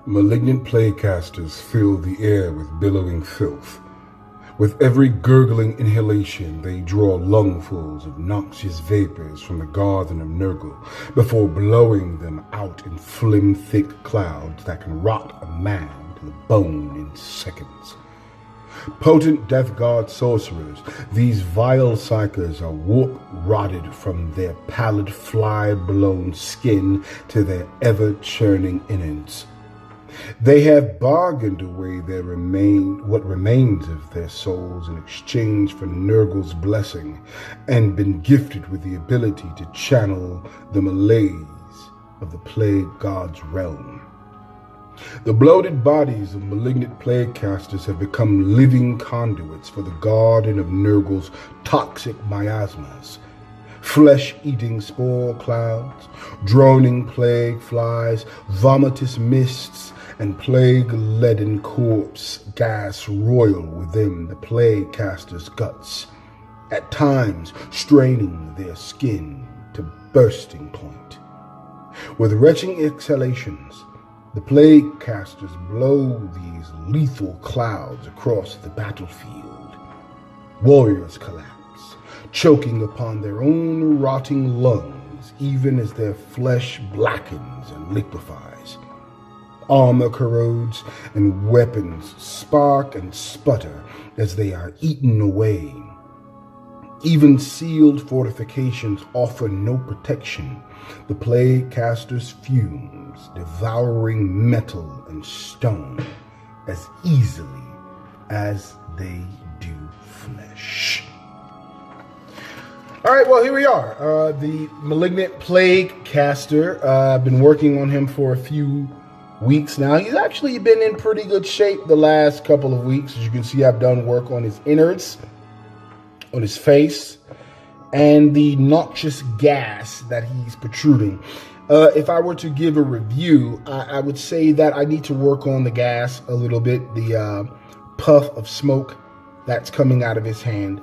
Malignant plaguecasters fill the air with billowing filth. With every gurgling inhalation, they draw lungfuls of noxious vapors from the garden of Nurgle before blowing them out in phlegm-thick clouds that can rot a man to the bone in seconds. Potent Death Guard sorcerers, these vile psychers are warp-rotted from their pallid fly-blown skin to their ever-churning innards. They have bargained away what remains of their souls in exchange for Nurgle's blessing, and been gifted with the ability to channel the malaise of the Plague God's realm. The bloated bodies of malignant plaguecasters have become living conduits for the garden of Nurgle's toxic miasmas. Flesh-eating spore clouds, droning plague flies, vomitous mists, and plague-leaden corpse gas roil within the plaguecaster's guts, at times straining their skin to bursting point. With retching exhalations, the plaguecasters blow these lethal clouds across the battlefield. Warriors collapse, choking upon their own rotting lungs even as their flesh blackens and liquefies. Armor corrodes and weapons spark and sputter as they are eaten away. Even sealed fortifications offer no protection. The plaguecasters' fumes, devouring metal and stone as easily as they do flesh. All right, well, here we are. The Malignant Plaguecaster. I've been working on him for a few weeks now. He's actually been in pretty good shape the last couple of weeks. As you can see, I've done work on his innards, on his face, and the noxious gas that he's protruding. If I were to give a review, I would say that I need to work on the gas a little bit, the puff of smoke that's coming out of his hand.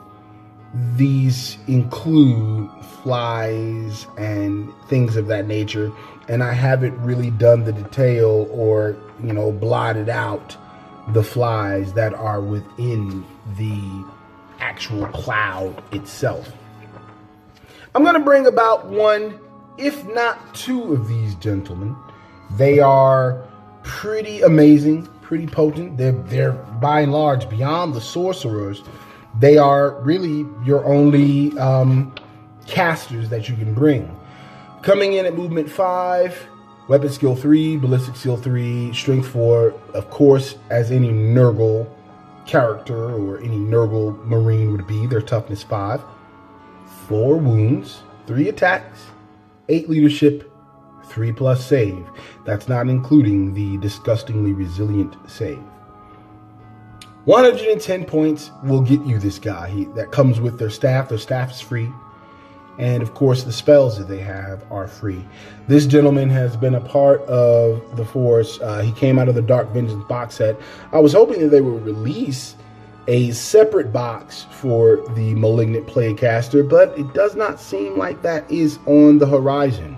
These include flies and things of that nature, and I haven't really done the detail or, blotted out the flies that are within the actual cloud itself. I'm going to bring about one, if not two, of these gentlemen. They are pretty amazing, pretty potent. They're by and large, beyond the sorcerers, they are really your only casters that you can bring. Coming in at movement 5, weapon skill 3, ballistic skill 3, strength 4, of course, as any Nurgle character or any Nurgle Marine would be, their toughness 5, 4 wounds, 3 attacks, 8 leadership, 3+ save. That's not including the disgustingly resilient save. 110 points will get you this guy. That comes with their staff. Their staff is free. And of course, the spells that they have are free. This gentleman has been a part of the Force. He came out of the Dark Vengeance box set. I was hoping that they would release a separate box for the Malignant Plaguecaster, but it does not seem like that is on the horizon.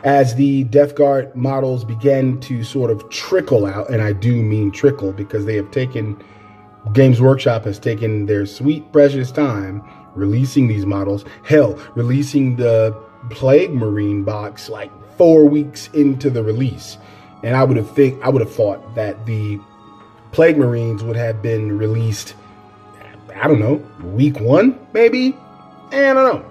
As the Death Guard models began to sort of trickle out, and I do mean trickle because they have taken, Games Workshop has taken their sweet precious time releasing these models. Hell, releasing the Plague Marine box like 4 weeks into the release. And I would have thought that the Plague Marines would have been released, I don't know, week 1 maybe? I don't know.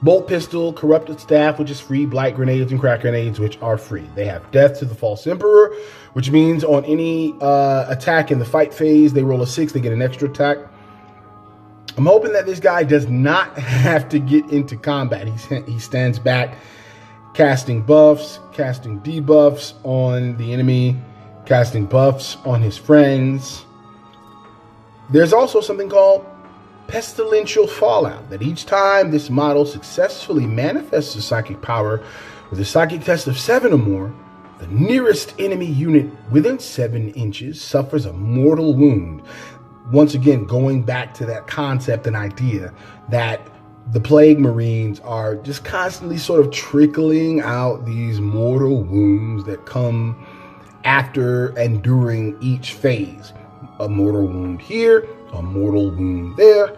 Bolt pistol, corrupted staff, which is free, blight grenades, and crack grenades, which are free. They have death to the false emperor, which means on any attack in the fight phase, they roll a 6, they get an extra attack. I'm hoping that this guy does not have to get into combat. He stands back, casting buffs, casting debuffs on the enemy, casting buffs on his friends. There's also something called Pestilential Fallout, that each time this model successfully manifests a psychic power with a psychic test of 7 or more, the nearest enemy unit within 7 inches suffers a mortal wound. Once again, going back to that concept and idea that the Plague Marines are just constantly sort of trickling out these mortal wounds that come after and during each phase. A mortal wound here, a mortal wound there.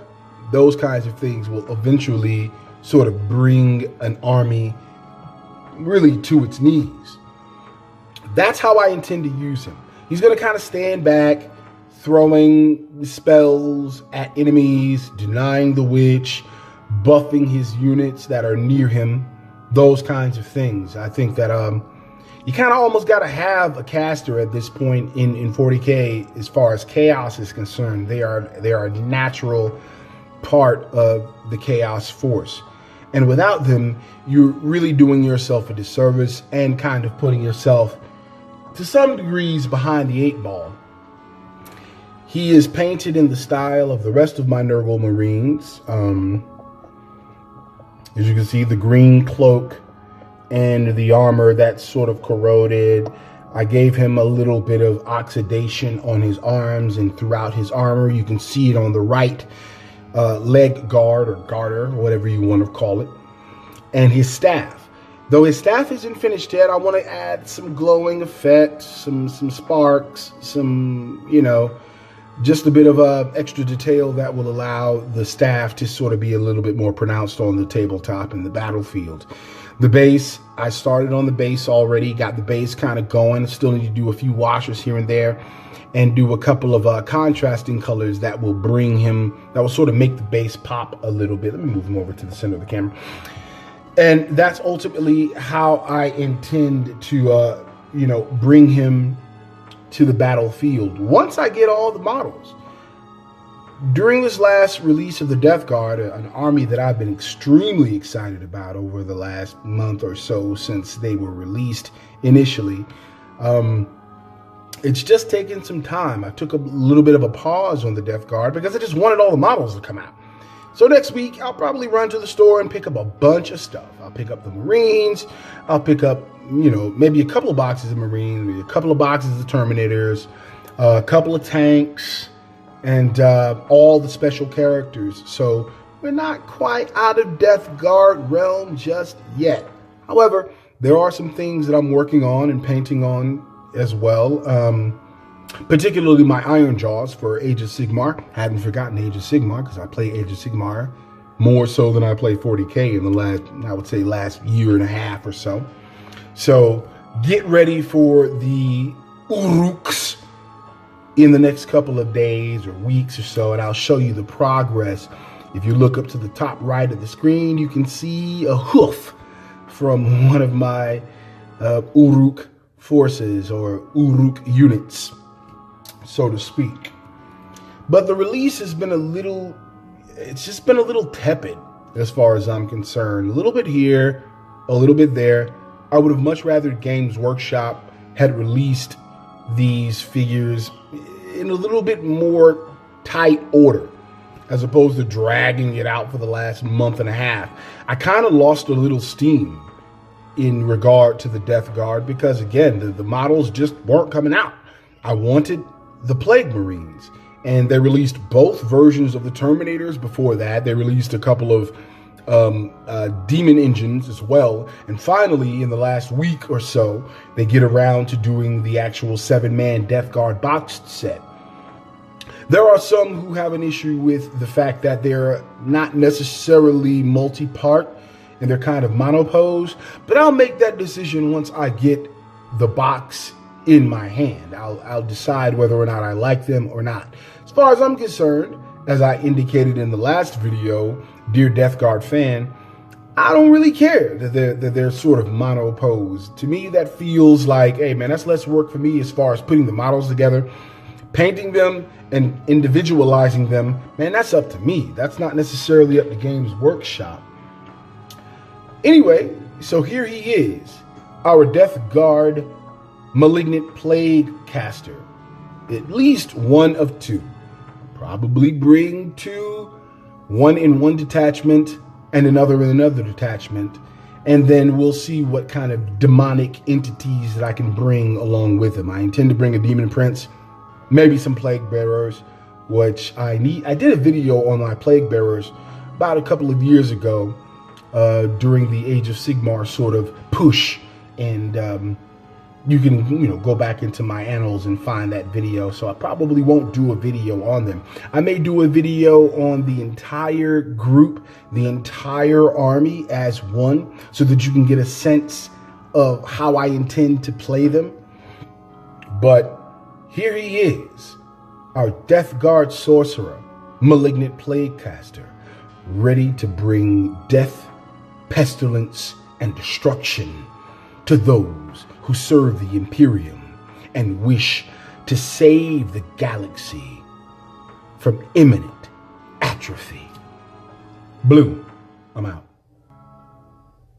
Those kinds of things will eventually sort of bring an army really to its knees. That's how I intend to use him. He's going to kind of stand back, throwing spells at enemies, denying the witch, buffing his units that are near him, those kinds of things. I think that you kind of almost got to have a caster at this point in 40K as far as chaos is concerned. They are a natural part of the chaos force. And without them, you're really doing yourself a disservice and kind of putting yourself to some degrees behind the 8 ball. He is painted in the style of the rest of my Nurgle Marines. As you can see, the green cloak and the armor that's sort of corroded. I gave him a little bit of oxidation on his arms and throughout his armor. You can see it on the right leg guard or garter, whatever you want to call it. And his staff. Though his staff isn't finished yet, I want to add some glowing effects, some sparks, some, you know, just a bit of extra detail that will allow the staff to sort of be a little bit more pronounced on the tabletop and the battlefield. The base, I started on the base already, got the base kind of going. Still need to do a few washes here and there and do a couple of contrasting colors that will bring him, that will sort of make the base pop a little bit. Let me move him over to the center of the camera. And that's ultimately how I intend to, you know, bring him to the battlefield once I get all the models. During this last release of the Death Guard, an army that I've been extremely excited about over the last month or so since they were released initially, it's just taken some time. I took a little bit of a pause on the Death Guard because I just wanted all the models to come out. So next week, I'll probably run to the store and pick up a bunch of stuff. I'll pick up the Marines. I'll pick up, you know, maybe a couple of boxes of Marines, maybe a couple of boxes of Terminators, a couple of tanks, and all the special characters. So we're not quite out of Death Guard realm just yet. However, there are some things that I'm working on and painting on as well. Particularly my Iron Jaws for Age of Sigmar. I haven't forgotten Age of Sigmar because I play Age of Sigmar more so than I play 40K in the last, I would say, last year and a half or so. So get ready for the Uruks in the next couple of days or weeks or so, and I'll show you the progress. If you look up to the top right of the screen, you can see a hoof from one of my Uruk forces or Uruk units, so to speak. But the release has been it's just been a little tepid as far as I'm concerned. A little bit here, a little bit there. I would have much rather Games Workshop had released these figures in a little bit more tight order, as opposed to dragging it out for the last month and a half. I kind of lost a little steam in regard to the Death Guard because, again, the models just weren't coming out. I wanted the Plague Marines, and they released both versions of the Terminators before that. They released a couple of Demon Engines as well, and finally in the last week or so they get around to doing the actual 7-man Death Guard boxed set. There are some who have an issue with the fact that they're not necessarily multi-part and they're kind of monopose, but I'll make that decision once I get the box in my hand. I'll decide whether or not I like them or not. As far as I'm concerned, as I indicated in the last video, dear Death Guard fan, I don't really care that they're sort of monopose. To me, that feels like, hey man, that's less work for me as far as putting the models together, painting them and individualizing them. Man, that's up to me. That's not necessarily up to Games Workshop. Anyway, so here he is, our Death Guard Malignant Plague caster. At least one of two. Probably bring two, one in one detachment and another in another detachment. And then we'll see what kind of demonic entities that I can bring along with him. I intend to bring a Demon Prince, maybe some Plague Bearers, which I need. I did a video on my Plague Bearers about a couple of years ago during the Age of Sigmar sort of push and You can, go back into my annals and find that video. So I probably won't do a video on them. I may do a video on the entire group, the entire army as one, so that you can get a sense of how I intend to play them. But here he is, our Death Guard sorcerer, Malignant Plaguecaster, ready to bring death, pestilence, and destruction to those who serve the Imperium and wish to save the galaxy from imminent atrophy. Blue, I'm out.